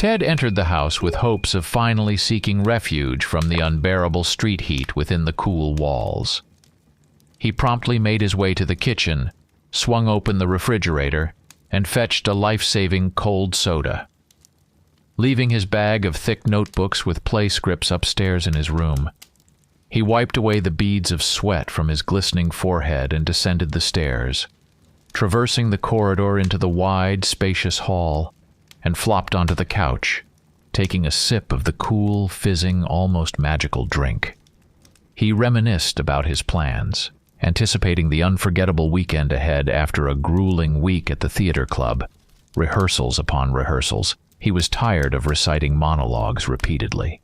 Ted entered the house with hopes of finally seeking refuge from the unbearable street heat within the cool walls. He promptly made his way to the kitchen, swung open the refrigerator, and fetched a life-saving cold soda. Leaving his bag of thick notebooks with play scripts upstairs in his room, he wiped away the beads of sweat from his glistening forehead and descended the stairs, traversing the corridor into the wide, spacious hall, and flopped onto the couch, taking a sip of the cool, fizzing, almost magical drink. He reminisced about his plans, anticipating the unforgettable weekend ahead after a grueling week at the theater club, rehearsals upon rehearsals. He was tired of reciting monologues repeatedly.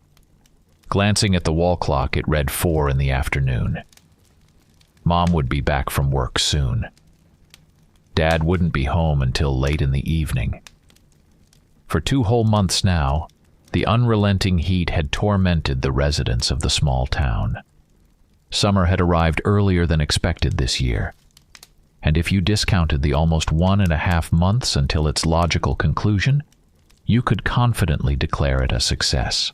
Glancing at the wall clock, it read 4 in the afternoon. Mom would be back from work soon. Dad wouldn't be home until late in the evening. For 2 whole months now, the unrelenting heat had tormented the residents of the small town. Summer had arrived earlier than expected this year, and if you discounted the almost 1.5 months until its logical conclusion, you could confidently declare it a success.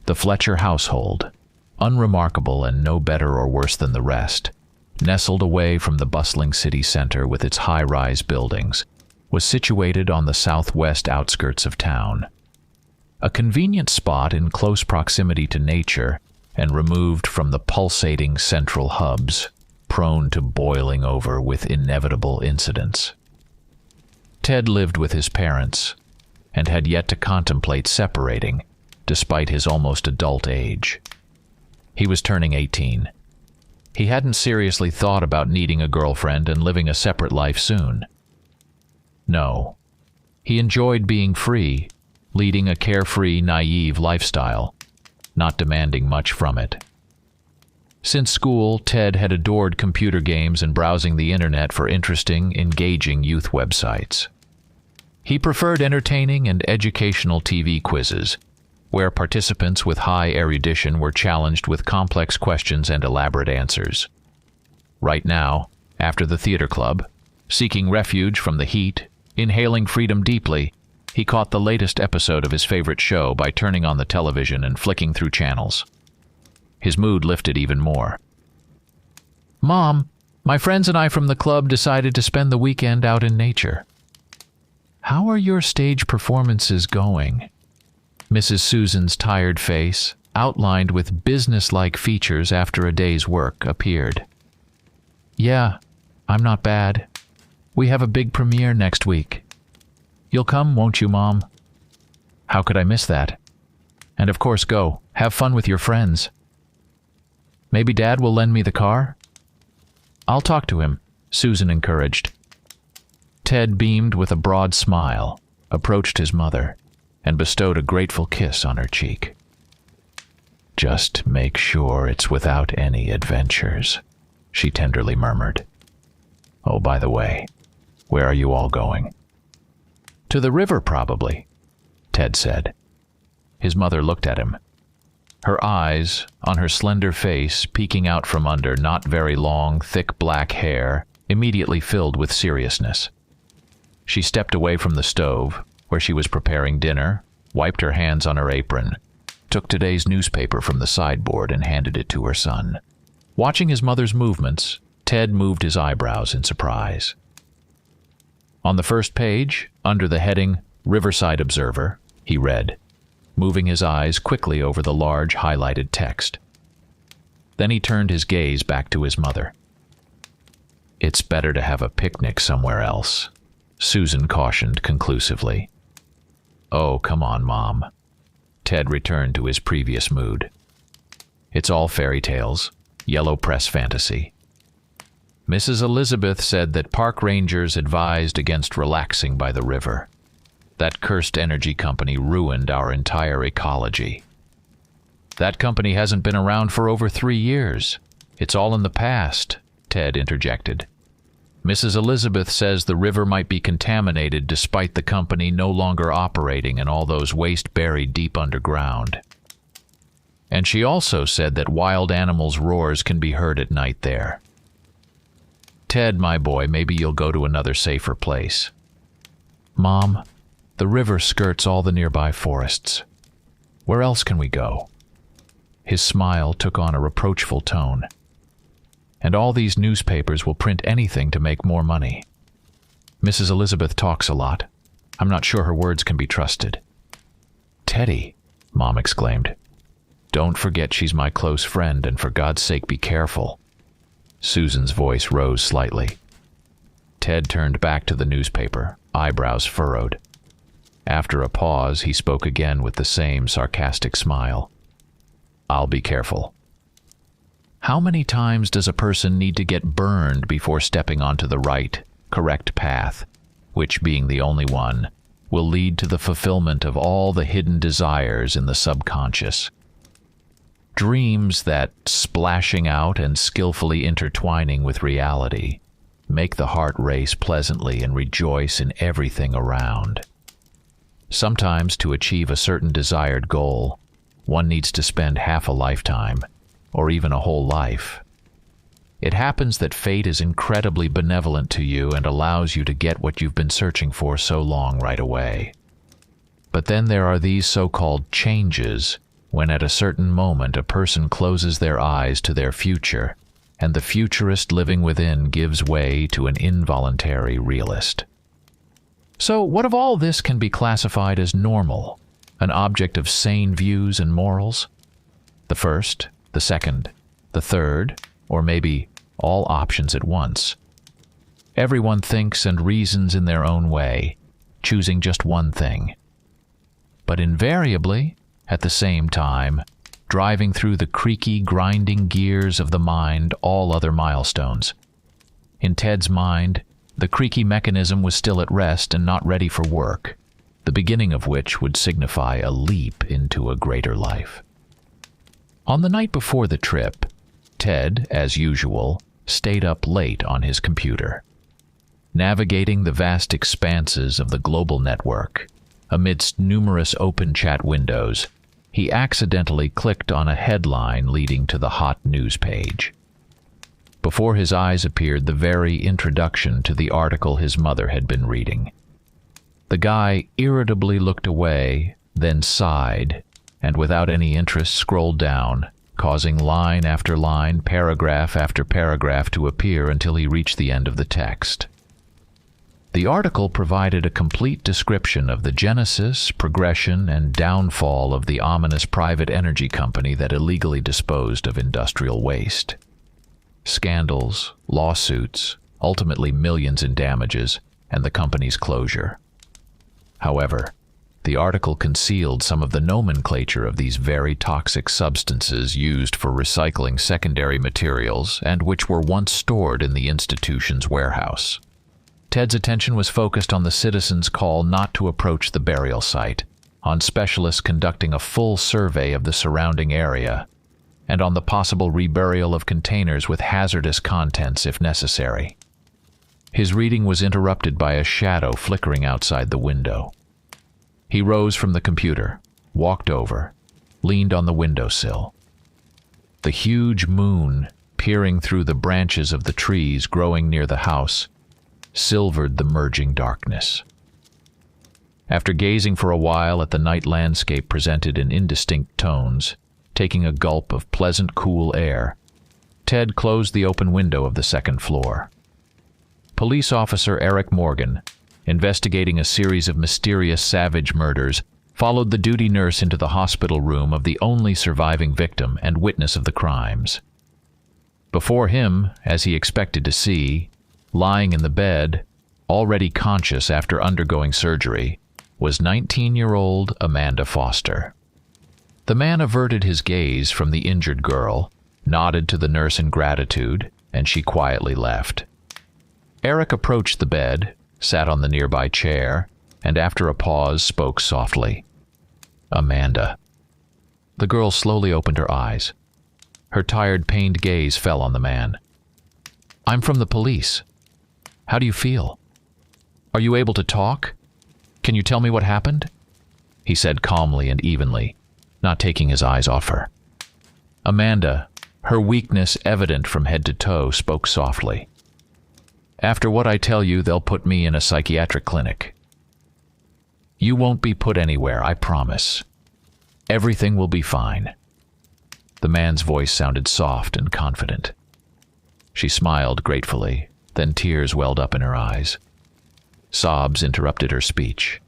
The Fletcher household, unremarkable and no better or worse than the rest, nestled away from the bustling city center with its high-rise buildings, was situated on the southwest outskirts of town. A convenient spot in close proximity to nature and removed from the pulsating central hubs, prone to boiling over with inevitable incidents. Ted lived with his parents and had yet to contemplate separating, despite his almost adult age. He was turning 18. He hadn't seriously thought about needing a girlfriend and living a separate life soon. No. He enjoyed being free, leading a carefree, naive lifestyle, not demanding much from it. Since school, Ted had adored computer games and browsing the internet for interesting, engaging youth websites. He preferred entertaining and educational TV quizzes, where participants with high erudition were challenged with complex questions and elaborate answers. Right now, after the theater club, seeking refuge from the heat, inhaling freedom deeply, he caught the latest episode of his favorite show by turning on the television and flicking through channels. His mood lifted even more. "Mom, my friends and I from the club decided to spend the weekend out in nature." "How are your stage performances going?" Mrs. Susan's tired face, outlined with business-like features after a day's work, appeared. "Yeah, I'm not bad. We have a big premiere next week. You'll come, won't you, Mom?" "How could I miss that? And of course go. Have fun with your friends." "Maybe Dad will lend me the car?" "I'll talk to him," Susan encouraged. Ted beamed with a broad smile, approached his mother, and bestowed a grateful kiss on her cheek. "Just make sure it's without any adventures," she tenderly murmured. "Oh, by the way, where are you all going?" "To the river, probably," Ted said. His mother looked at him. Her eyes, on her slender face, peeking out from under not very long, thick black hair, immediately filled with seriousness. She stepped away from the stove, where she was preparing dinner, wiped her hands on her apron, took today's newspaper from the sideboard and handed it to her son. Watching his mother's movements, Ted moved his eyebrows in surprise. On the first page, under the heading Riverside Observer, he read, moving his eyes quickly over the large highlighted text. Then he turned his gaze back to his mother. "It's better to have a picnic somewhere else," Susan cautioned conclusively. "Oh, come on, Mom." Ted returned to his previous mood. "It's all fairy tales, yellow press fantasy. Mrs. Elizabeth said that park rangers advised against relaxing by the river. That cursed energy company ruined our entire ecology." "That company hasn't been around for over 3 years. It's all in the past," Ted interjected. "Mrs. Elizabeth says the river might be contaminated despite the company no longer operating and all those waste buried deep underground. And she also said that wild animals' roars can be heard at night there. Ted, my boy, maybe you'll go to another safer place." "Mom, The river skirts all the nearby forests. Where else can we go?" His smile took on a reproachful tone. "And all these newspapers will print anything to make more money. Mrs. Elizabeth talks a lot. I'm not sure her words can be trusted." "Teddy," Mom exclaimed. "Don't forget she's my close friend, and for God's sake be careful." Susan's voice rose slightly. Ted turned back to the newspaper, eyebrows furrowed. After a pause, he spoke again with the same sarcastic smile. "I'll be careful." How many times does a person need to get burned before stepping onto the right, correct path, which, being the only one, will lead to the fulfillment of all the hidden desires in the subconscious? Dreams that, splashing out and skillfully intertwining with reality, make the heart race pleasantly and rejoice in everything around. Sometimes, to achieve a certain desired goal, one needs to spend half a lifetime, or even a whole life. It happens that fate is incredibly benevolent to you and allows you to get what you've been searching for so long right away. But then there are these so-called changes, when at a certain moment a person closes their eyes to their future, and the futurist living within gives way to an involuntary realist. So what of all this can be classified as normal, an object of sane views and morals? The first, the second, the third, or maybe all options at once. Everyone thinks and reasons in their own way, choosing just one thing. But invariably, at the same time, driving through the creaky, grinding gears of the mind all other milestones. In Ted's mind, the creaky mechanism was still at rest and not ready for work, the beginning of which would signify a leap into a greater life. On the night before the trip, Ted, as usual, stayed up late on his computer. Navigating the vast expanses of the global network, amidst numerous open chat windows, he accidentally clicked on a headline leading to the hot news page. Before his eyes appeared the very introduction to the article his mother had been reading. The guy irritably looked away, then sighed, and without any interest scrolled down, causing line after line, paragraph after paragraph to appear until he reached the end of the text. The article provided a complete description of the genesis, progression, and downfall of the ominous private energy company that illegally disposed of industrial waste. Scandals, lawsuits, ultimately millions in damages, and the company's closure. However, the article concealed some of the nomenclature of these very toxic substances used for recycling secondary materials and which were once stored in the institution's warehouse. Ted's attention was focused on the citizens' call not to approach the burial site, on specialists conducting a full survey of the surrounding area, and on the possible reburial of containers with hazardous contents if necessary. His reading was interrupted by a shadow flickering outside the window. He rose from the computer, walked over, leaned on the windowsill. The huge moon, peering through the branches of the trees growing near the house, silvered the merging darkness. After gazing for a while at the night landscape presented in indistinct tones, taking a gulp of pleasant, cool air, Ted closed the open window of the second floor. Police officer Eric Morgan, investigating a series of mysterious savage murders, followed the duty nurse into the hospital room of the only surviving victim and witness of the crimes. Before him, as he expected to see, lying in the bed, already conscious after undergoing surgery, was 19-year-old Amanda Foster. The man averted his gaze from the injured girl, nodded to the nurse in gratitude, and she quietly left. Eric approached the bed, sat on the nearby chair, and after a pause spoke softly. "Amanda." The girl slowly opened her eyes. Her tired, pained gaze fell on the man. "I'm from the police. How do you feel? Are you able to talk? Can you tell me what happened?" he said calmly and evenly, not taking his eyes off her. Amanda, her weakness evident from head to toe, spoke softly. "After what I tell you, they'll put me in a psychiatric clinic." You won't be put anywhere, I promise. Everything will be fine." The man's voice sounded soft and confident. She smiled gratefully, then tears welled up in her eyes. Sobs interrupted her speech.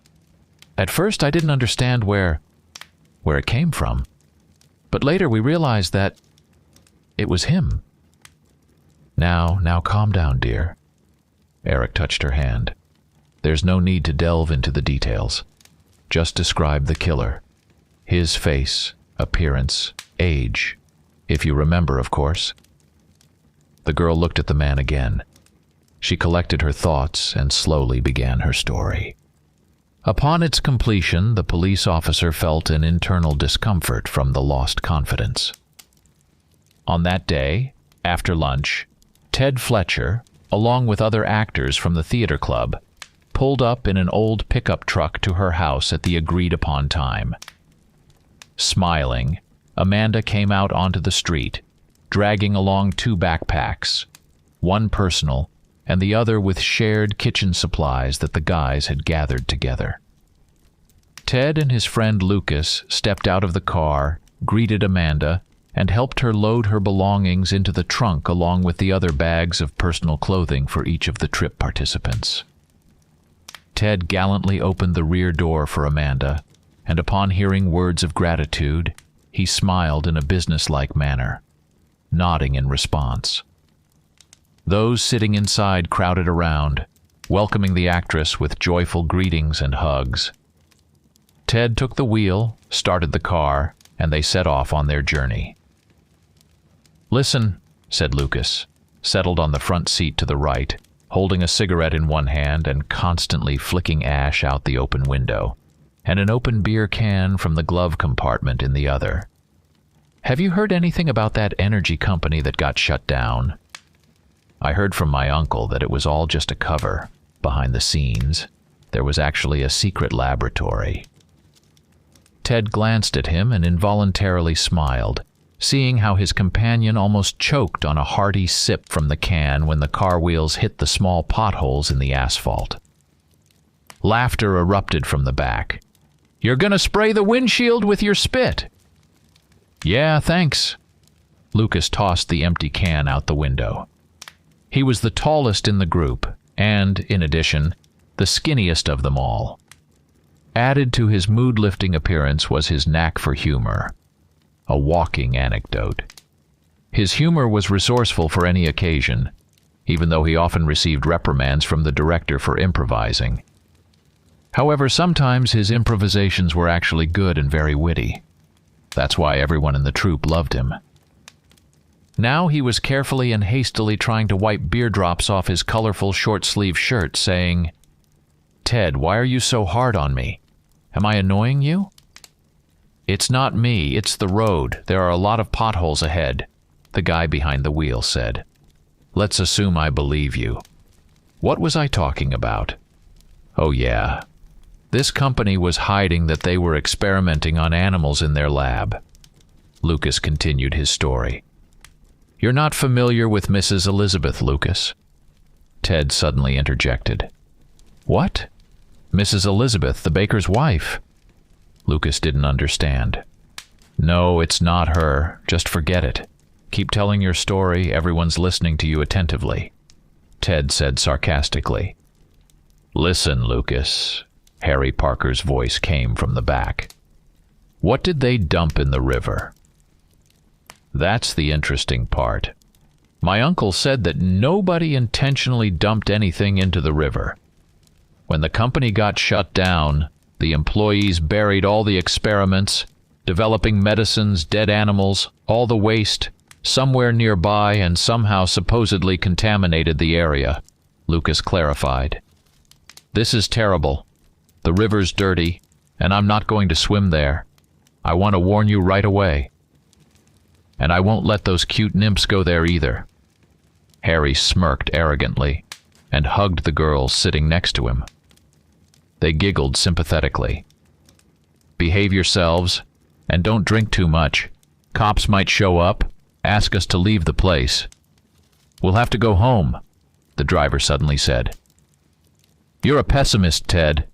At first I didn't understand where it came from, but later we realized that it was him. Now calm down, dear." Eric touched her hand. "There's no need to delve into the details. Just describe the killer. His face, appearance, age. If you remember, of course." The girl looked at the man again. She collected her thoughts and slowly began her story. Upon its completion, the police officer felt an internal discomfort from the lost confidence. On that day, after lunch, Ted Fletcher, along with other actors from the theater club, pulled up in an old pickup truck to her house at the agreed-upon time. Smiling, Amanda came out onto the street, dragging along 2 backpacks, one personal and the other with shared kitchen supplies that the guys had gathered together. Ted and his friend Lucas stepped out of the car, greeted Amanda, and helped her load her belongings into the trunk along with the other bags of personal clothing for each of the trip participants. Ted gallantly opened the rear door for Amanda, and upon hearing words of gratitude, he smiled in a businesslike manner, nodding in response. Those sitting inside crowded around, welcoming the actress with joyful greetings and hugs. Ted took the wheel, started the car, and they set off on their journey. "Listen," said Lucas, settled on the front seat to the right, holding a cigarette in one hand and constantly flicking ash out the open window, and an open beer can from the glove compartment in the other. "Have you heard anything about that energy company that got shut down? I heard from my uncle that it was all just a cover. Behind the scenes, there was actually a secret laboratory." Ted glanced at him and involuntarily smiled, seeing how his companion almost choked on a hearty sip from the can when the car wheels hit the small potholes in the asphalt. Laughter erupted from the back. "You're gonna spray the windshield with your spit?" "Yeah, thanks." Lucas tossed the empty can out the window. He was the tallest in the group, and, in addition, the skinniest of them all. Added to his mood-lifting appearance was his knack for humor, a walking anecdote. His humor was resourceful for any occasion, even though he often received reprimands from the director for improvising. However, sometimes his improvisations were actually good and very witty. That's why everyone in the troupe loved him. Now he was carefully and hastily trying to wipe beer drops off his colorful short-sleeved shirt, saying, "Ted, why are you so hard on me? Am I annoying you?" "It's not me, it's the road. There are a lot of potholes ahead," the guy behind the wheel said. "Let's assume I believe you." What was I talking about? Oh yeah. This company was hiding that they were experimenting on animals in their lab. Lucas continued his story. "You're not familiar with Mrs. Elizabeth, Lucas?" Ted suddenly interjected. "What? Mrs. Elizabeth, the baker's wife?" Lucas didn't understand. "No, it's not her. Just forget it. Keep telling your story. Everyone's listening to you attentively," Ted said sarcastically. "Listen, Lucas," Harry Parker's voice came from the back. "What did they dump in the river?" "That's the interesting part. My uncle said that nobody intentionally dumped anything into the river. When the company got shut down, the employees buried all the experiments, developing medicines, dead animals, all the waste, somewhere nearby, and somehow supposedly contaminated the area," Lucas clarified. "This is terrible. The river's dirty, and I'm not going to swim there. I want to warn you right away. And I won't let those cute nymphs go there either." Harry smirked arrogantly and hugged the girls sitting next to him. They giggled sympathetically. "Behave yourselves, and don't drink too much. Cops might show up, ask us to leave the place." "We'll have to go home," the driver suddenly said. "You're a pessimist, Ted."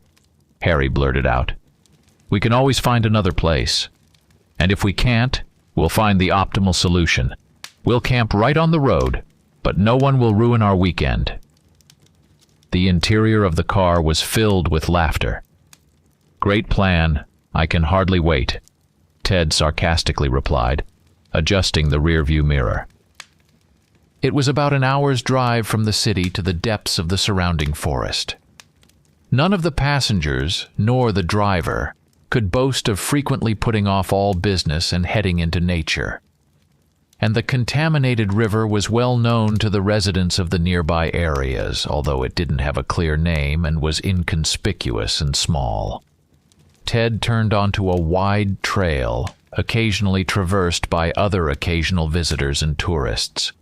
Harry blurted out. "We can always find another place. And if we can't, we'll find the optimal solution. We'll camp right on the road, but no one will ruin our weekend." The interior of the car was filled with laughter. "Great plan. I can hardly wait," Ted sarcastically replied, adjusting the rearview mirror. It was about an hour's drive from the city to the depths of the surrounding forest. None of the passengers, nor the driver, could boast of frequently putting off all business and heading into nature. And the contaminated river was well known to the residents of the nearby areas, although it didn't have a clear name and was inconspicuous and small. Ted turned onto a wide trail, occasionally traversed by other occasional visitors and tourists.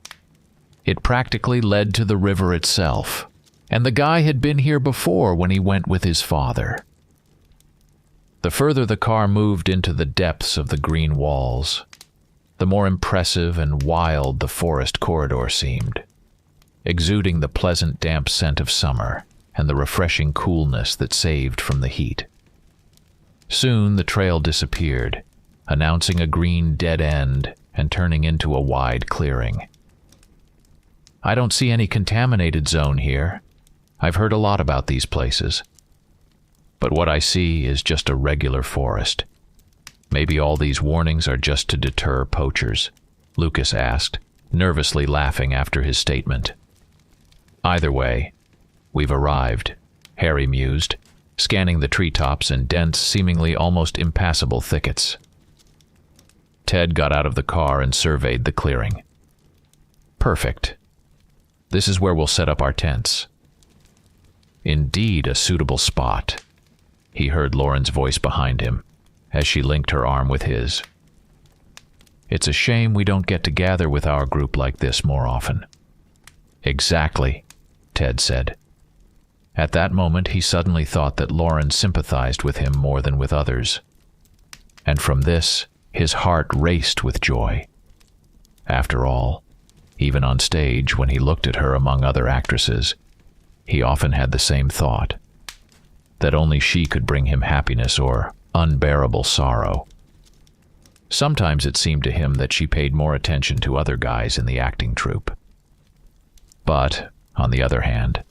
It practically led to the river itself, and the guy had been here before when he went with his father. The further the car moved into the depths of the green walls, the more impressive and wild the forest corridor seemed, exuding the pleasant damp scent of summer and the refreshing coolness that saved from the heat. Soon the trail disappeared, announcing a green dead end and turning into a wide clearing. "I don't see any contaminated zone here. I've heard a lot about these places. But what I see is just a regular forest. Maybe all these warnings are just to deter poachers," Lucas asked, nervously laughing after his statement. "Either way, we've arrived," Harry mused, scanning the treetops and dense, seemingly almost impassable thickets. Ted got out of the car and surveyed the clearing. "Perfect. This is where we'll set up our tents." "Indeed a suitable spot," he heard Lauren's voice behind him, as she linked her arm with his. "It's a shame we don't get to gather with our group like this more often." "Exactly," Ted said. At that moment, he suddenly thought that Lauren sympathized with him more than with others. And from this, his heart raced with joy. After all, even on stage, when he looked at her among other actresses, he often had the same thought, that only she could bring him happiness or unbearable sorrow. Sometimes it seemed to him that she paid more attention to other guys in the acting troupe. But, on the other hand,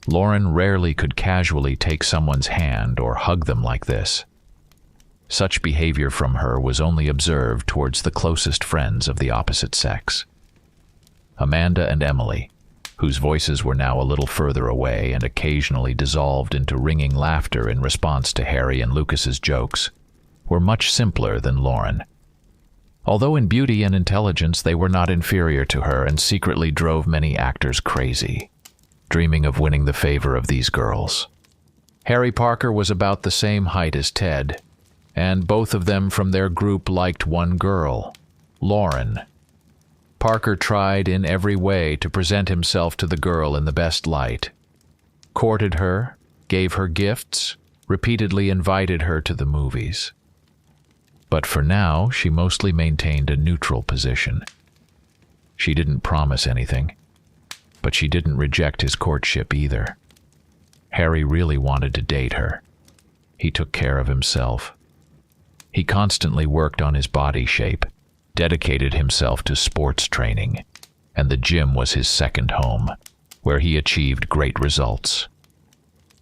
Lauren rarely could casually take someone's hand or hug them like this. Such behavior from her was only observed towards the closest friends of the opposite sex. Amanda and Emily, whose voices were now a little further away and occasionally dissolved into ringing laughter in response to Harry and Lucas's jokes, were much simpler than Lauren. Although in beauty and intelligence they were not inferior to her and secretly drove many actors crazy, dreaming of winning the favor of these girls. Harry Parker was about the same height as Ted, and both of them from their group liked one girl, Lauren. Parker tried in every way to present himself to the girl in the best light, courted her, gave her gifts, repeatedly invited her to the movies. But for now, she mostly maintained a neutral position. She didn't promise anything, but she didn't reject his courtship either. Harry really wanted to date her. He took care of himself. He constantly worked on his body shape, dedicated himself to sports training, and the gym was his second home, where he achieved great results.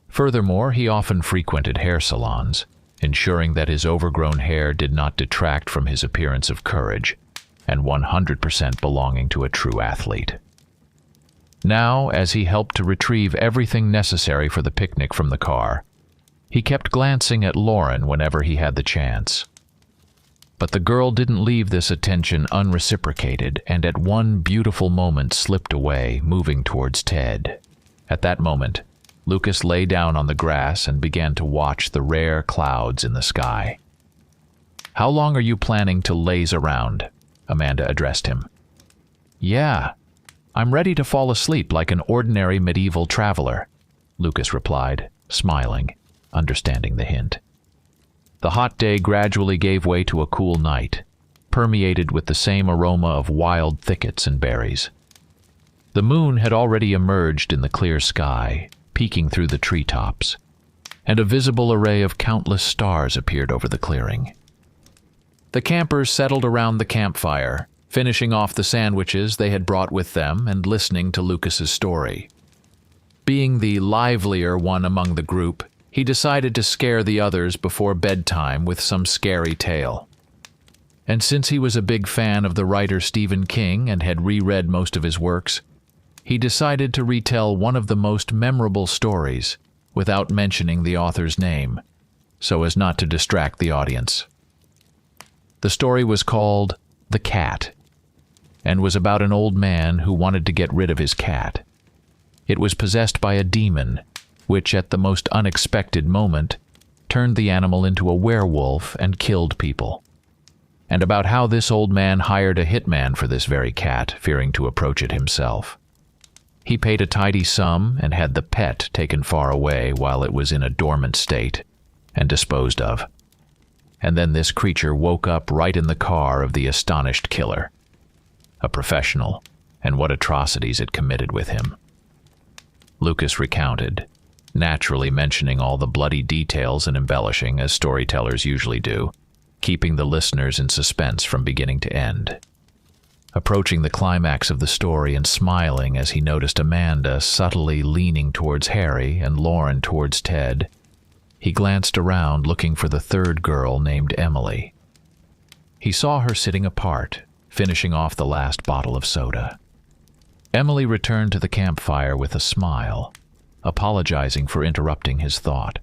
Furthermore, he often frequented hair salons, ensuring that his overgrown hair did not detract from his appearance of courage and 100% belonging to a true athlete. Now, as he helped to retrieve everything necessary for the picnic from the car, he kept glancing at Lauren whenever he had the chance. But the girl didn't leave this attention unreciprocated, and at one beautiful moment slipped away, moving towards Ted. At that moment, Lucas lay down on the grass and began to watch the rare clouds in the sky. "How long are you planning to laze around?" Amanda addressed him. "Yeah, I'm ready to fall asleep like an ordinary medieval traveler," Lucas replied, smiling, understanding the hint. The hot day gradually gave way to a cool night, permeated with the same aroma of wild thickets and berries. The moon had already emerged in the clear sky, peeking through the treetops, and a visible array of countless stars appeared over the clearing. The campers settled around the campfire, finishing off the sandwiches they had brought with them and listening to Lucas's story. Being the livelier one among the group, he decided to scare the others before bedtime with some scary tale. And since he was a big fan of the writer Stephen King and had reread most of his works, he decided to retell one of the most memorable stories without mentioning the author's name, so as not to distract the audience. The story was called The Cat, and was about an old man who wanted to get rid of his cat. It was possessed by a demon, which at the most unexpected moment turned the animal into a werewolf and killed people, and about how this old man hired a hitman for this very cat, fearing to approach it himself. He paid a tidy sum and had the pet taken far away while it was in a dormant state and disposed of. And then this creature woke up right in the car of the astonished killer. A professional, and what atrocities it committed with him. Lucas recounted, naturally mentioning all the bloody details and embellishing as storytellers usually do, keeping the listeners in suspense from beginning to end. Approaching the climax of the story and smiling as he noticed Amanda subtly leaning towards Harry and Lauren towards Ted, he glanced around looking for the third girl named Emily. He saw her sitting apart, finishing off the last bottle of soda. Emily returned to the campfire with a smile, apologizing for interrupting his thought.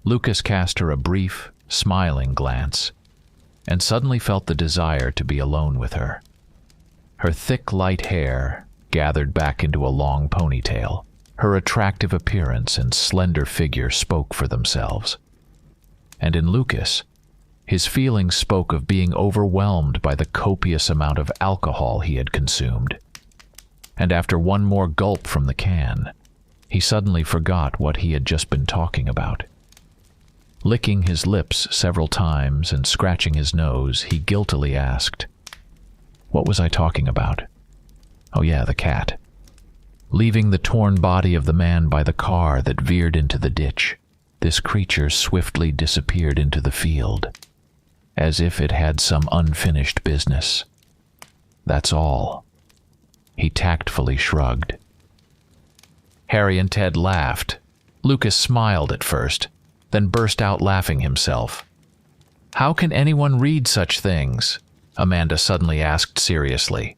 Lucas cast her a brief, smiling glance, and suddenly felt the desire to be alone with her. Her thick, light hair gathered back into a long ponytail. Her attractive appearance and slender figure spoke for themselves. And in Lucas, his feelings spoke of being overwhelmed by the copious amount of alcohol he had consumed. And after one more gulp from the can, he suddenly forgot what he had just been talking about. Licking his lips several times and scratching his nose, he guiltily asked, "What was I talking about? Oh yeah, the cat." Leaving the torn body of the man by the car that veered into the ditch, this creature swiftly disappeared into the field, as if it had some unfinished business. That's all. He tactfully shrugged. Harry and Ted laughed. Lucas smiled at first, then burst out laughing himself. "How can anyone read such things?" Amanda suddenly asked seriously.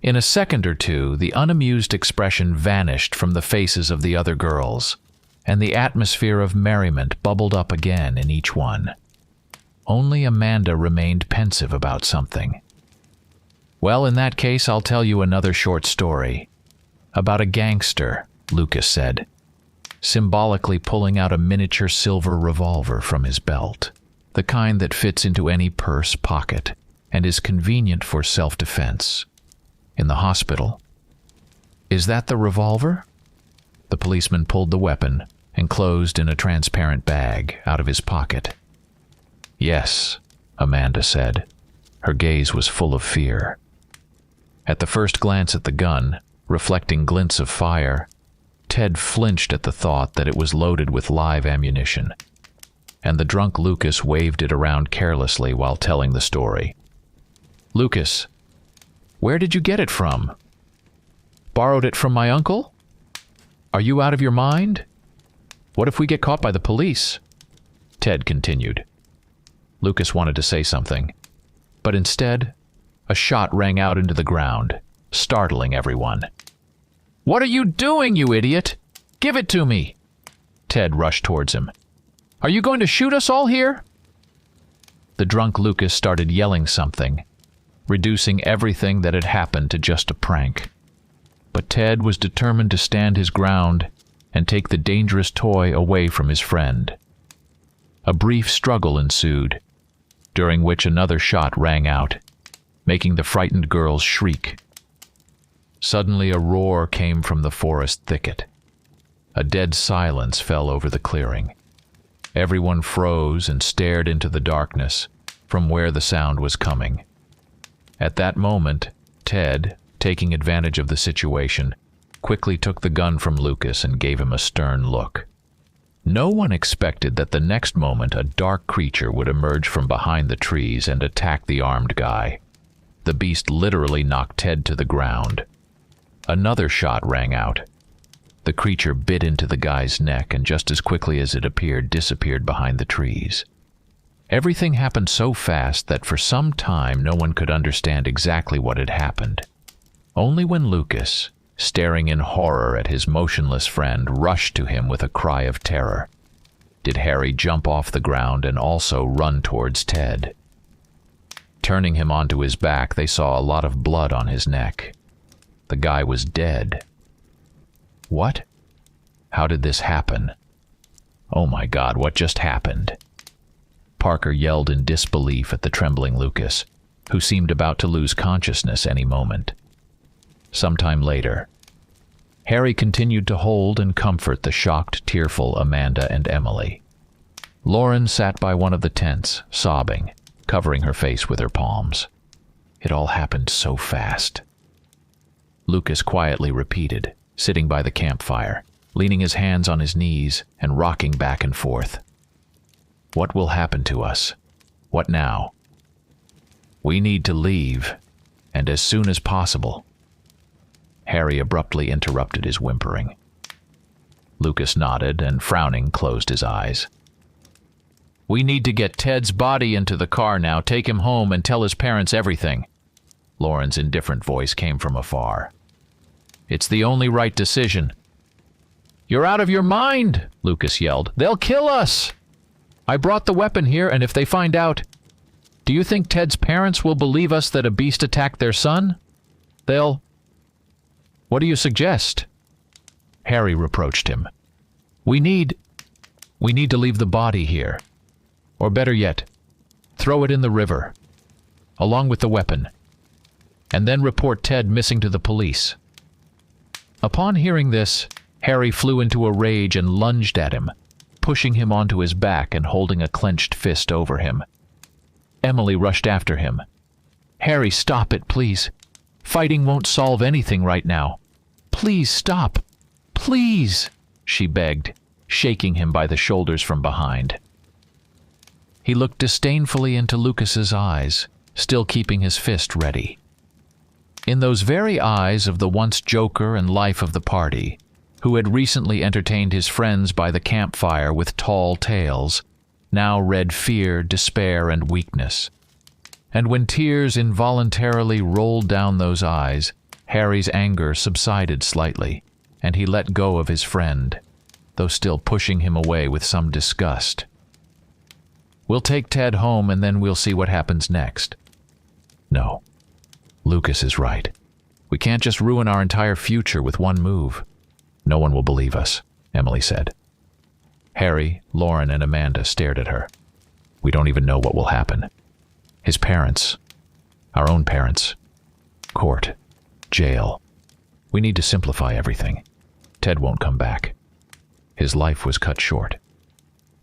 In a second or two, the unamused expression vanished from the faces of the other girls, and the atmosphere of merriment bubbled up again in each one. Only Amanda remained pensive about something. "Well, in that case, I'll tell you another short story. About a gangster," Lucas said, symbolically pulling out a miniature silver revolver from his belt, the kind that fits into any purse pocket and is convenient for self-defense. "In the hospital." "Is that the revolver?" The policeman pulled the weapon, enclosed in a transparent bag, out of his pocket. "Yes," Amanda said. Her gaze was full of fear. At the first glance at the gun, reflecting glints of fire, Ted flinched at the thought that it was loaded with live ammunition, and the drunk Lucas waved it around carelessly while telling the story. "Lucas, where did you get it from?" "Borrowed it from my uncle?" "Are you out of your mind? What if we get caught by the police?" Ted continued. Lucas wanted to say something, but instead, a shot rang out into the ground, startling everyone. "What are you doing, you idiot? Give it to me!" Ted rushed towards him. "Are you going to shoot us all here?" The drunk Lucas started yelling something, reducing everything that had happened to just a prank. But Ted was determined to stand his ground and take the dangerous toy away from his friend. A brief struggle ensued, during which another shot rang out, making the frightened girls shriek. Suddenly a roar came from the forest thicket. A dead silence fell over the clearing. Everyone froze and stared into the darkness from where the sound was coming. At that moment, Ted, taking advantage of the situation, quickly took the gun from Lucas and gave him a stern look. No one expected that the next moment a dark creature would emerge from behind the trees and attack the armed guy. The beast literally knocked Ted to the ground. Another shot rang out. The creature bit into the guy's neck and just as quickly as it appeared, disappeared behind the trees. Everything happened so fast that for some time no one could understand exactly what had happened. Only when Lucas, staring in horror at his motionless friend, rushed to him with a cry of terror, did Harry jump off the ground and also run towards Ted. Turning him onto his back, they saw a lot of blood on his neck. The guy was dead. What? How did this happen? Oh my God, what just happened? Parker yelled in disbelief at the trembling Lucas, who seemed about to lose consciousness any moment. Sometime later, Harry continued to hold and comfort the shocked, tearful Amanda and Emily. Lauren sat by one of the tents, sobbing, covering her face with her palms. It all happened so fast. Lucas quietly repeated, sitting by the campfire, leaning his hands on his knees and rocking back and forth. What will happen to us? What now? We need to leave, and as soon as possible. Harry abruptly interrupted his whimpering. Lucas nodded and, frowning, closed his eyes. We need to get Ted's body into the car now, take him home and tell his parents everything. Lauren's indifferent voice came from afar. It's the only right decision. You're out of your mind, Lucas yelled. They'll kill us. I brought the weapon here, and if they find out, do you think Ted's parents will believe us that a beast attacked their son? They'll... What do you suggest? Harry reproached him. We need to leave the body here. Or better yet, throw it in the river, along with the weapon, and then report Ted missing to the police. Upon hearing this, Harry flew into a rage and lunged at him, pushing him onto his back and holding a clenched fist over him. Emily rushed after him. Harry, stop it, please. Fighting won't solve anything right now. Please stop. Please, she begged, shaking him by the shoulders from behind. He looked disdainfully into Lucas's eyes, still keeping his fist ready. In those very eyes of the once joker and life of the party, who had recently entertained his friends by the campfire with tall tales, now read fear, despair, and weakness. And when tears involuntarily rolled down those eyes, Harry's anger subsided slightly, and he let go of his friend, though still pushing him away with some disgust. We'll take Ted home and then we'll see what happens next. No. Lucas is right. We can't just ruin our entire future with one move. No one will believe us, Emily said. Harry, Lauren, and Amanda stared at her. We don't even know what will happen. His parents, our own parents, court, jail. We need to simplify everything. Ted won't come back. His life was cut short,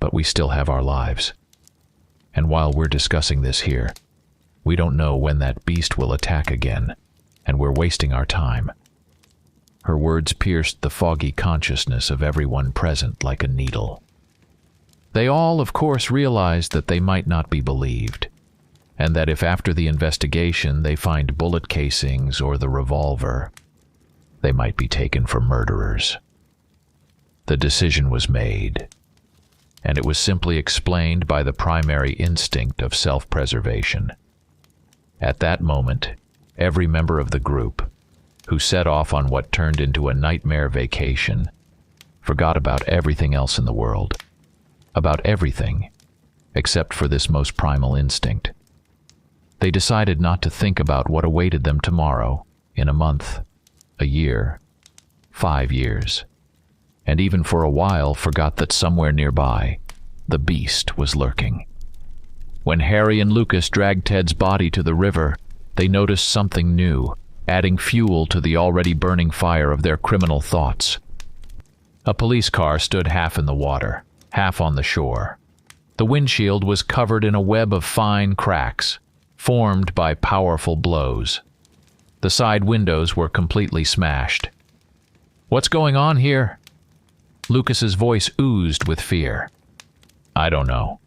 but we still have our lives. And while we're discussing this here, we don't know when that beast will attack again, and we're wasting our time. Her words pierced the foggy consciousness of everyone present like a needle. They all, of course, realized that they might not be believed, and that if after the investigation they find bullet casings or the revolver, they might be taken for murderers. The decision was made, and it was simply explained by the primary instinct of self-preservation. At that moment, every member of the group, who set off on what turned into a nightmare vacation, forgot about everything else in the world. About everything, except for this most primal instinct. They decided not to think about what awaited them tomorrow, in a month, a year, 5 years, and even for a while forgot that somewhere nearby, the beast was lurking. When Harry and Lucas dragged Ted's body to the river, they noticed something new, adding fuel to the already burning fire of their criminal thoughts. A police car stood half in the water, half on the shore. The windshield was covered in a web of fine cracks, formed by powerful blows. The side windows were completely smashed. "What's going on here?" Lucas's voice oozed with fear. "I don't know.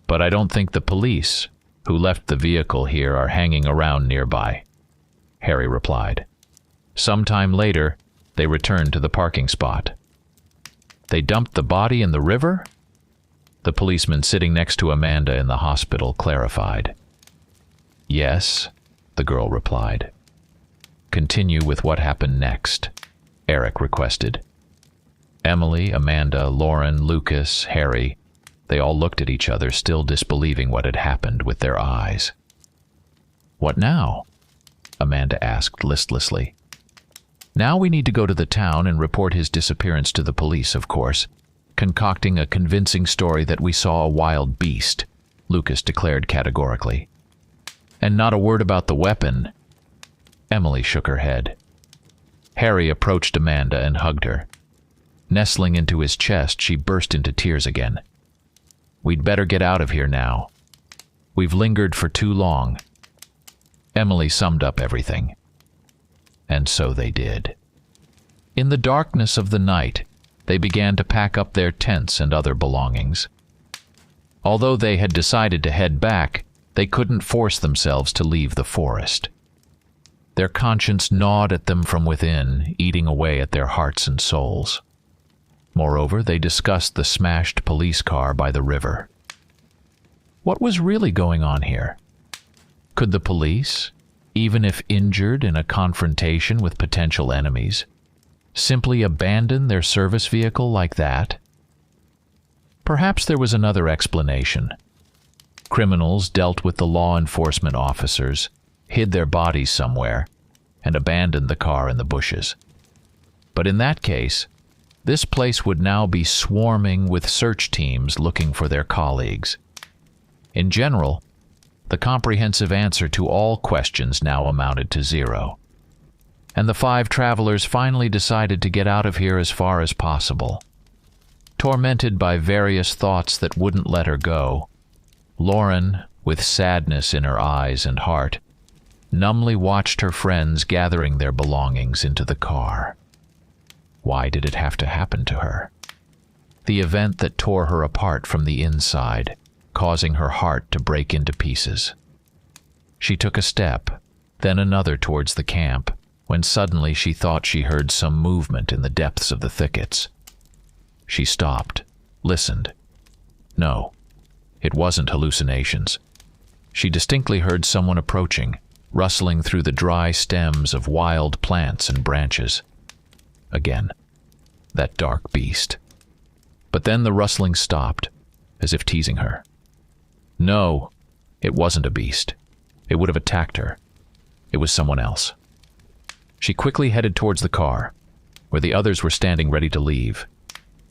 But I don't think the police who left the vehicle here are hanging around nearby," Harry replied. Sometime later, they returned to the parking spot. "They dumped the body in the river?" The policeman sitting next to Amanda in the hospital clarified. "Yes," the girl replied. "Continue with what happened next," Eric requested. Emily, Amanda, Lauren, Lucas, Harry, they all looked at each other, still disbelieving what had happened with their eyes. "What now?" Amanda asked listlessly. "Now we need to go to the town and report his disappearance to the police, of course, concocting a convincing story that we saw a wild beast," Lucas declared categorically. "And not a word about the weapon." Emily shook her head. Harry approached Amanda and hugged her. Nestling into his chest, she burst into tears again. "We'd better get out of here now. We've lingered for too long." Emily summed up everything. And so they did. In the darkness of the night, they began to pack up their tents and other belongings. Although they had decided to head back, they couldn't force themselves to leave the forest. Their conscience gnawed at them from within, eating away at their hearts and souls. Moreover, they discussed the smashed police car by the river. What was really going on here? Could the police, even if injured in a confrontation with potential enemies, simply abandon their service vehicle like that? Perhaps there was another explanation. Criminals dealt with the law enforcement officers, hid their bodies somewhere, and abandoned the car in the bushes. But in that case, this place would now be swarming with search teams looking for their colleagues. In general, the comprehensive answer to all questions now amounted to zero. And the 5 travelers finally decided to get out of here as far as possible. Tormented by various thoughts that wouldn't let her go, Lauren, with sadness in her eyes and heart, numbly watched her friends gathering their belongings into the car. Why did it have to happen to her? The event that tore her apart from the inside, causing her heart to break into pieces. She took a step, then another towards the camp, when suddenly she thought she heard some movement in the depths of the thickets. She stopped, listened. No, it wasn't hallucinations. She distinctly heard someone approaching, rustling through the dry stems of wild plants and branches. Again, that dark beast. But then the rustling stopped, as if teasing her. No, it wasn't a beast. It would have attacked her. It was someone else. She quickly headed towards the car, where the others were standing ready to leave,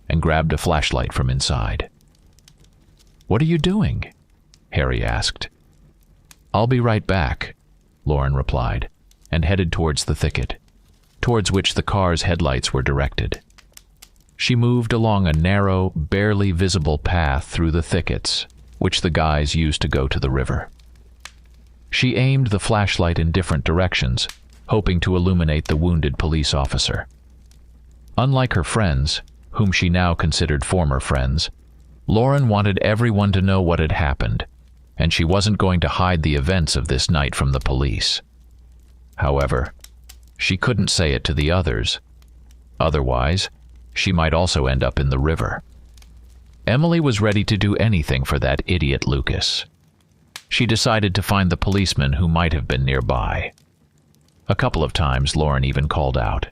and grabbed a flashlight from inside. "What are you doing?" Harry asked. "I'll be right back," Lauren replied, and headed towards the thicket, towards which the car's headlights were directed. She moved along a narrow, barely visible path through the thickets, which the guys used to go to the river. She aimed the flashlight in different directions, hoping to illuminate the wounded police officer. Unlike her friends, whom she now considered former friends, Lauren wanted everyone to know what had happened, and she wasn't going to hide the events of this night from the police. However, she couldn't say it to the others. Otherwise, she might also end up in the river. Emily was ready to do anything for that idiot Lucas. She decided to find the policeman who might have been nearby. A couple of times Lauren even called out.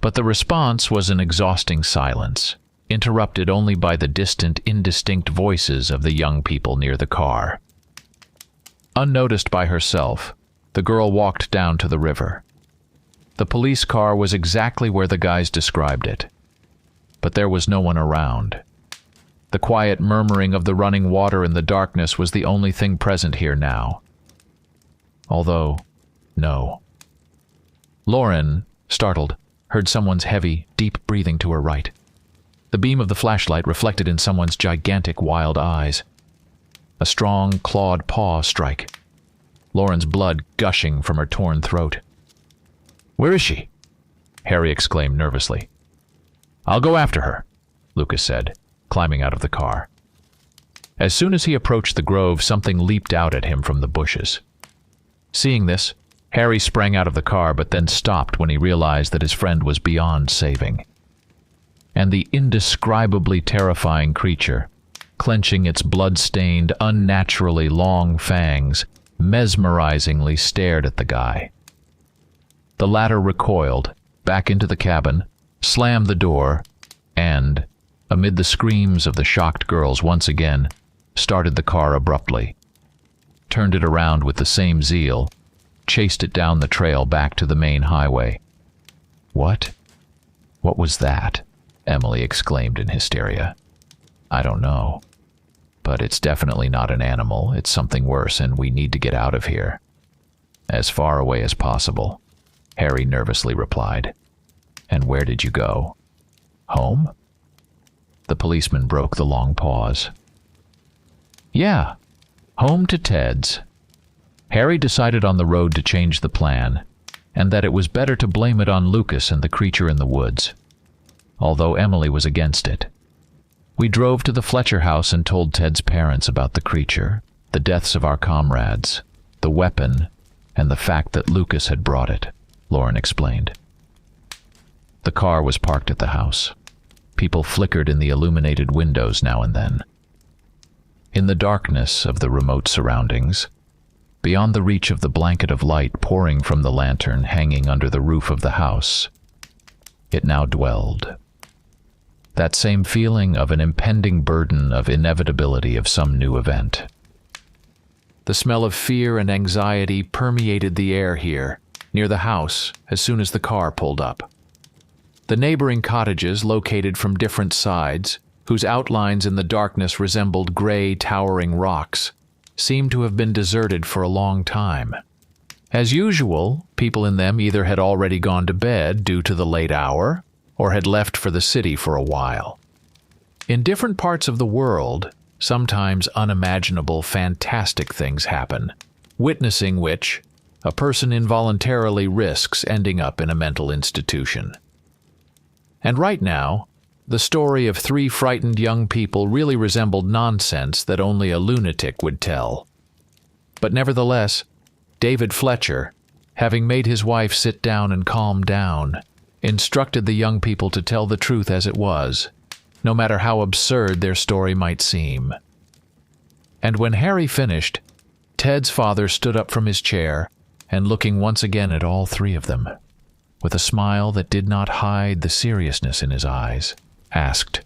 But the response was an exhausting silence, interrupted only by the distant, indistinct voices of the young people near the car. Unnoticed by herself, the girl walked down to the river. The police car was exactly where the guys described it. But there was no one around. The quiet murmuring of the running water in the darkness was the only thing present here now. Although, no. Lauren, startled, heard someone's heavy, deep breathing to her right. The beam of the flashlight reflected in someone's gigantic, wild eyes. A strong, clawed paw strike. Lauren's blood gushing from her torn throat. "Where is she?" Harry exclaimed nervously. "I'll go after her," Lucas said, climbing out of the car. As soon as he approached the grove, something leaped out at him from the bushes. Seeing this, Harry sprang out of the car, but then stopped when he realized that his friend was beyond saving. And the indescribably terrifying creature, clenching its blood-stained, unnaturally long fangs, mesmerizingly stared at the guy. The latter recoiled back into the cabin, slammed the door, and, amid the screams of the shocked girls once again, started the car abruptly, turned it around with the same zeal, chased it down the trail back to the main highway. "What? What was that?" Emily exclaimed in hysteria. "I don't know. But it's definitely not an animal. It's something worse, and we need to get out of here." "As far away as possible," Harry nervously replied. "And where did you go?" "Home?" The policeman broke the long pause. "Yeah, home to Ted's." Harry decided on the road to change the plan, and that it was better to blame it on Lucas and the creature in the woods, although Emily was against it. "We drove to the Fletcher house and told Ted's parents about the creature, the deaths of our comrades, the weapon, and the fact that Lucas had brought it," Lauren explained. The car was parked at the house. People flickered in the illuminated windows now and then. In the darkness of the remote surroundings, beyond the reach of the blanket of light pouring from the lantern hanging under the roof of the house, it now dwelled. That same feeling of an impending burden of inevitability of some new event. The smell of fear and anxiety permeated the air here, near the house, as soon as the car pulled up. The neighboring cottages, located from different sides, whose outlines in the darkness resembled gray, towering rocks, seemed to have been deserted for a long time. As usual, people in them either had already gone to bed due to the late hour, or had left for the city for a while. In different parts of the world, sometimes unimaginable, fantastic things happen, witnessing which, a person involuntarily risks ending up in a mental institution. And right now, the story of 3 frightened young people really resembled nonsense that only a lunatic would tell. But nevertheless, David Fletcher, having made his wife sit down and calm down, instructed the young people to tell the truth as it was, no matter how absurd their story might seem. And when Harry finished, Ted's father stood up from his chair and, looking once again at all 3 of them, with a smile that did not hide the seriousness in his eyes, asked,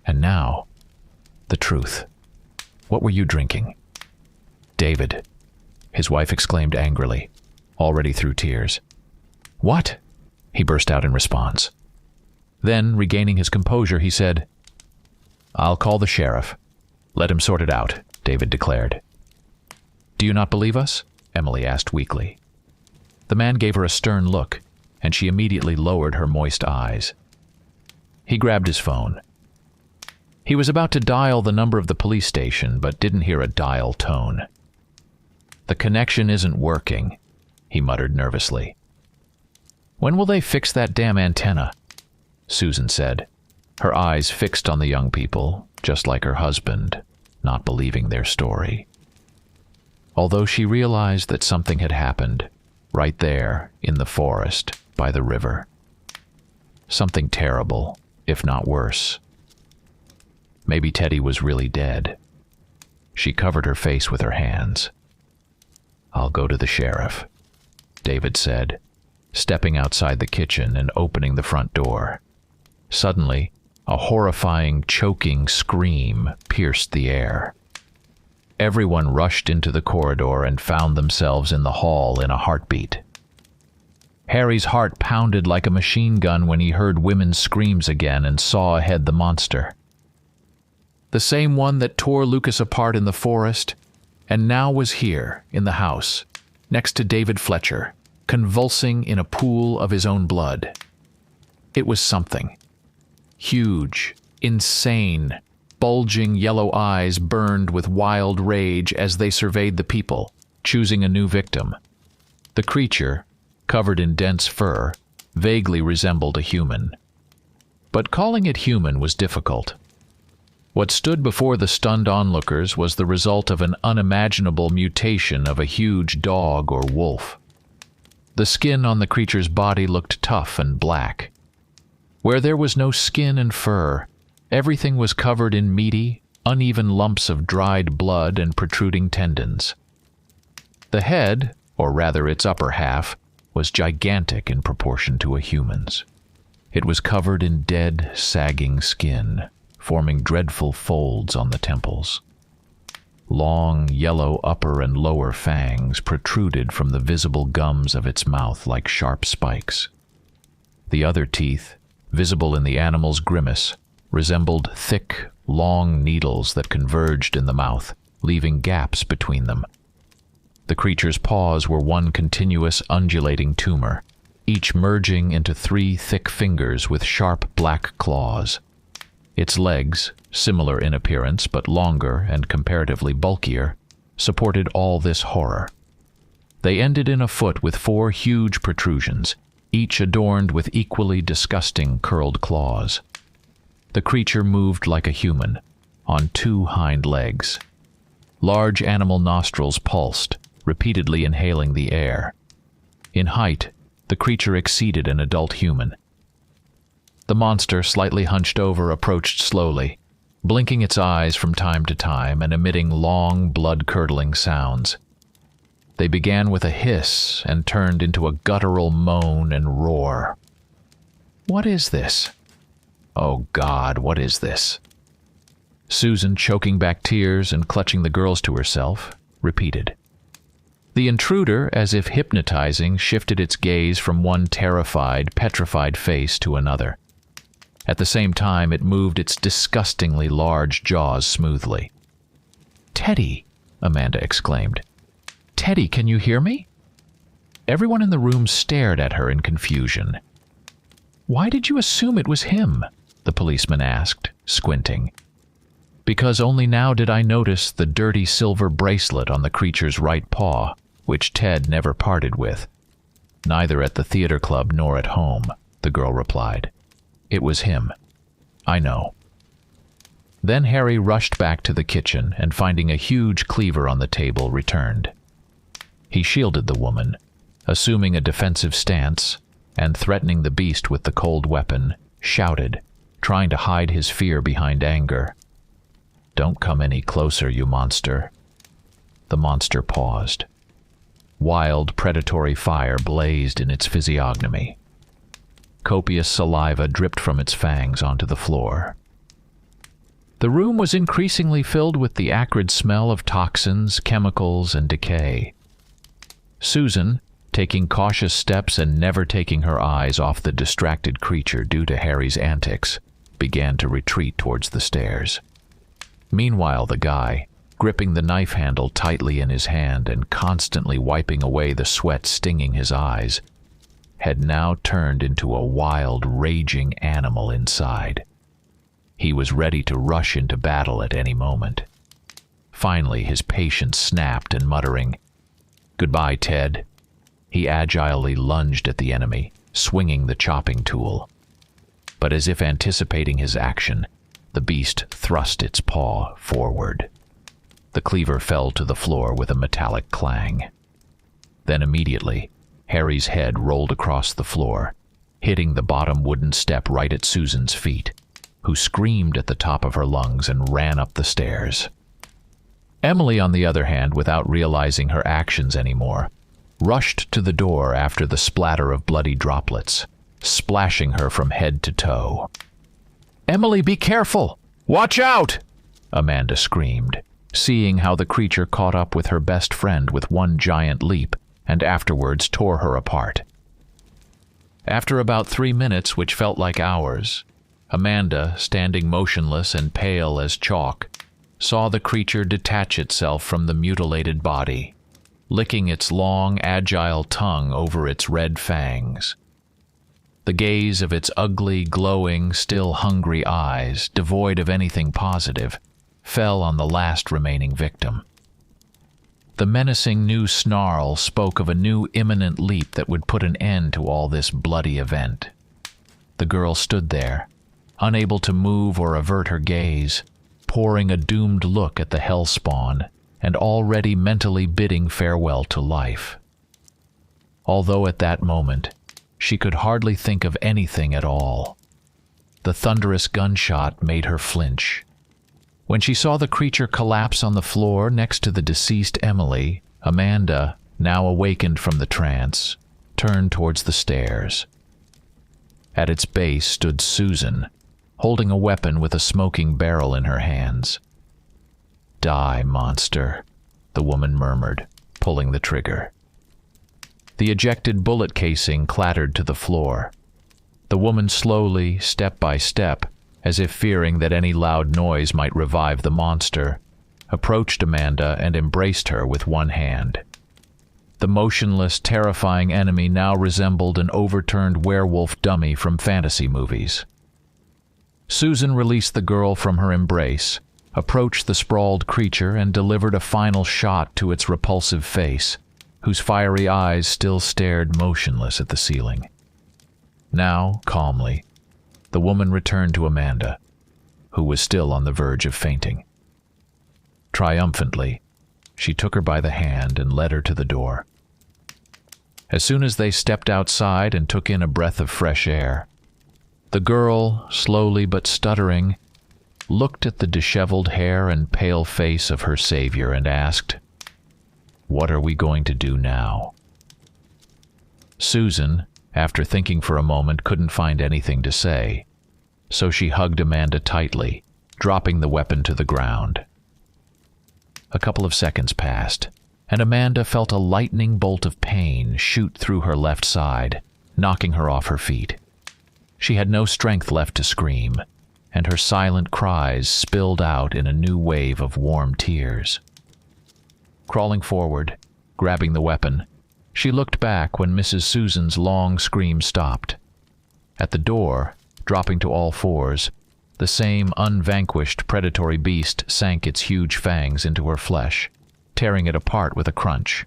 "And now, the truth. What were you drinking?" "David," his wife exclaimed angrily, already through tears. "What?" he burst out in response. Then, regaining his composure, he said, "I'll call the sheriff. Let him sort it out," David declared. "Do you not believe us?" Emily asked weakly. The man gave her a stern look, and she immediately lowered her moist eyes. He grabbed his phone. He was about to dial the number of the police station, but didn't hear a dial tone. "The connection isn't working," he muttered nervously. "When will they fix that damn antenna?" Susan said, her eyes fixed on the young people, just like her husband, not believing their story. Although she realized that something had happened, right there, in the forest, by the river. Something terrible, if not worse. Maybe Teddy was really dead. She covered her face with her hands. "I'll go to the sheriff," David said, stepping outside the kitchen and opening the front door. Suddenly, a horrifying, choking scream pierced the air. Everyone rushed into the corridor and found themselves in the hall in a heartbeat. Harry's heart pounded like a machine gun when he heard women's screams again and saw ahead the monster. The same one that tore Lucas apart in the forest, and now was here, in the house, next to David Fletcher, convulsing in a pool of his own blood. It was something. Huge, insane, bulging yellow eyes burned with wild rage as they surveyed the people, choosing a new victim. The creature, covered in dense fur, vaguely resembled a human. but calling it human was difficult. What stood before the stunned onlookers was the result of an unimaginable mutation of a huge dog or wolf. The skin on the creature's body looked tough and black. Where there was no skin and fur, everything was covered in meaty, uneven lumps of dried blood and protruding tendons. The head, or rather its upper half, was gigantic in proportion to a human's. It was covered in dead, sagging skin, forming dreadful folds on the temples. Long, yellow upper and lower fangs protruded from the visible gums of its mouth like sharp spikes. The other teeth, visible in the animal's grimace, resembled thick, long needles that converged in the mouth, leaving gaps between them. The creature's paws were one continuous undulating tumor, each merging into 3 thick fingers with sharp black claws. Its legs, similar in appearance but longer and comparatively bulkier, supported all this horror. They ended in a foot with 4 huge protrusions, each adorned with equally disgusting curled claws. The creature moved like a human, on 2 hind legs. Large animal nostrils pulsed, repeatedly inhaling the air. In height, the creature exceeded an adult human. The monster, slightly hunched over, approached slowly, blinking its eyes from time to time and emitting long, blood-curdling sounds. They began with a hiss and turned into a guttural moan and roar. "What is this? Oh God, what is this?" Susan, choking back tears and clutching the girls to herself, repeated. The intruder, as if hypnotizing, shifted its gaze from one terrified, petrified face to another. At the same time, it moved its disgustingly large jaws smoothly. "Teddy!" Amanda exclaimed. "Teddy, can you hear me?" Everyone in the room stared at her in confusion. "Why did you assume it was him?" the policeman asked, squinting. "Because only now did I notice the dirty silver bracelet on the creature's right paw, which Ted never parted with. Neither at the theater club nor at home," the girl replied. "It was him. I know." Then Harry rushed back to the kitchen and, finding a huge cleaver on the table, returned. He shielded the woman, assuming a defensive stance, and threatening the beast with the cold weapon, shouted, trying to hide his fear behind anger. "Don't come any closer, you monster." The monster paused. Wild, predatory fire blazed in its physiognomy. Copious saliva dripped from its fangs onto the floor. The room was increasingly filled with the acrid smell of toxins, chemicals, and decay. Susan, taking cautious steps and never taking her eyes off the distracted creature due to Harry's antics, began to retreat towards the stairs. Meanwhile, the guy, gripping the knife handle tightly in his hand and constantly wiping away the sweat stinging his eyes, had now turned into a wild, raging animal inside. He was ready to rush into battle at any moment. Finally, his patience snapped, and muttering, "Goodbye, Ted," he agilely lunged at the enemy, swinging the chopping tool. But as if anticipating his action, the beast thrust its paw forward. The cleaver fell to the floor with a metallic clang. Then immediately, Harry's head rolled across the floor, hitting the bottom wooden step right at Susan's feet, who screamed at the top of her lungs and ran up the stairs. Emily, on the other hand, without realizing her actions anymore, rushed to the door after the splatter of bloody droplets, splashing her from head to toe. "Emily, be careful! Watch out!" Amanda screamed, seeing how the creature caught up with her best friend with one giant leap and afterwards tore her apart. After about 3 minutes, which felt like hours, Amanda, standing motionless and pale as chalk, saw the creature detach itself from the mutilated body, licking its long, agile tongue over its red fangs. The gaze of its ugly, glowing, still hungry eyes, devoid of anything positive, fell on the last remaining victim. The menacing new snarl spoke of a new imminent leap that would put an end to all this bloody event. The girl stood there, unable to move or avert her gaze, pouring a doomed look at the hellspawn and already mentally bidding farewell to life. Although at that moment, she could hardly think of anything at all. The thunderous gunshot made her flinch. When she saw the creature collapse on the floor next to the deceased Emily, Amanda, now awakened from the trance, turned towards the stairs. At its base stood Susan, holding a weapon with a smoking barrel in her hands. "Die, monster," the woman murmured, pulling the trigger. The ejected bullet casing clattered to the floor. The woman slowly, step by step, as if fearing that any loud noise might revive the monster, approached Amanda and embraced her with one hand. The motionless, terrifying enemy now resembled an overturned werewolf dummy from fantasy movies. Susan released the girl from her embrace, approached the sprawled creature and delivered a final shot to its repulsive face, whose fiery eyes still stared motionless at the ceiling. Now, calmly, the woman returned to Amanda, who was still on the verge of fainting. Triumphantly, she took her by the hand and led her to the door. As soon as they stepped outside and took in a breath of fresh air, the girl, slowly but stuttering, looked at the disheveled hair and pale face of her savior and asked, "What are we going to do now?" Susan, after thinking for a moment, couldn't find anything to say, so she hugged Amanda tightly, dropping the weapon to the ground. A couple of seconds passed, and Amanda felt a lightning bolt of pain shoot through her left side, knocking her off her feet. She had no strength left to scream, and her silent cries spilled out in a new wave of warm tears. Crawling forward, grabbing the weapon, she looked back when Mrs. Susan's long scream stopped. At the door, dropping to all fours, the same unvanquished predatory beast sank its huge fangs into her flesh, tearing it apart with a crunch.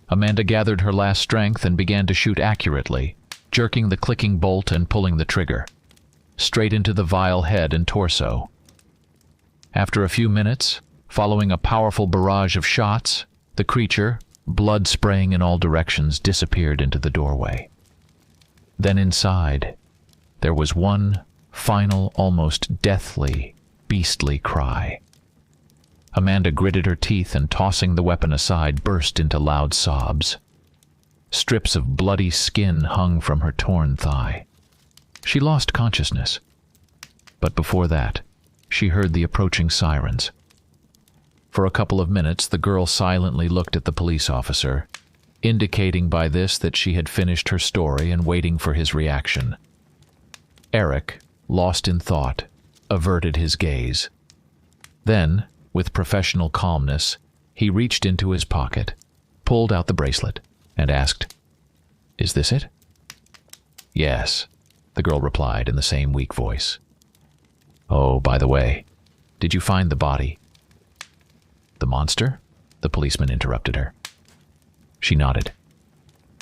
Amanda gathered her last strength and began to shoot accurately, jerking the clicking bolt and pulling the trigger, straight into the vile head and torso. After a few minutes, following a powerful barrage of shots, the creature, blood spraying in all directions, disappeared into the doorway. Then inside, there was one final, almost deathly, beastly cry. Amanda gritted her teeth and, tossing the weapon aside, burst into loud sobs. Strips of bloody skin hung from her torn thigh. She lost consciousness. But before that, she heard the approaching sirens. For a couple of minutes, the girl silently looked at the police officer, indicating by this that she had finished her story and waiting for his reaction. Eric, lost in thought, averted his gaze. Then, with professional calmness, he reached into his pocket, pulled out the bracelet, and asked, "Is this it?" "Yes," the girl replied in the same weak voice. "Oh, by the way, did you find the body?" "The monster?" the policeman interrupted her. She nodded.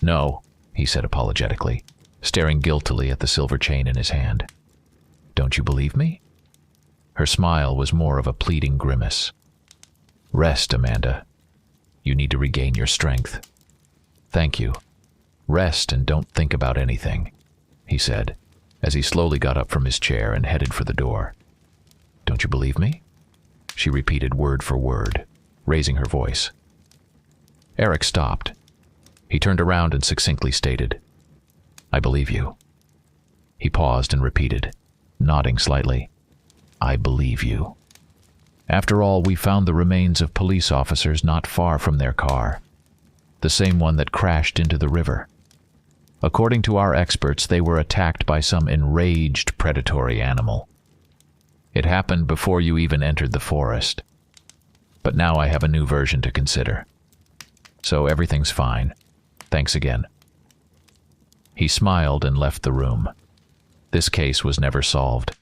"No," he said apologetically, staring guiltily at the silver chain in his hand. "Don't you believe me?" Her smile was more of a pleading grimace. "Rest, Amanda. You need to regain your strength." "Thank you. Rest and don't think about anything," he said, as he slowly got up from his chair and headed for the door. "Don't you believe me?" she repeated word for word, raising her voice. Eric stopped. He turned around and succinctly stated, "I believe you." He paused and repeated, nodding slightly, "I believe you." After all, we found the remains of police officers not far from their car, the same one that crashed into the river. According to our experts, they were attacked by some enraged predatory animal. It happened before you even entered the forest. But now I have a new version to consider. So everything's fine. Thanks again. He smiled and left the room. This case was never solved.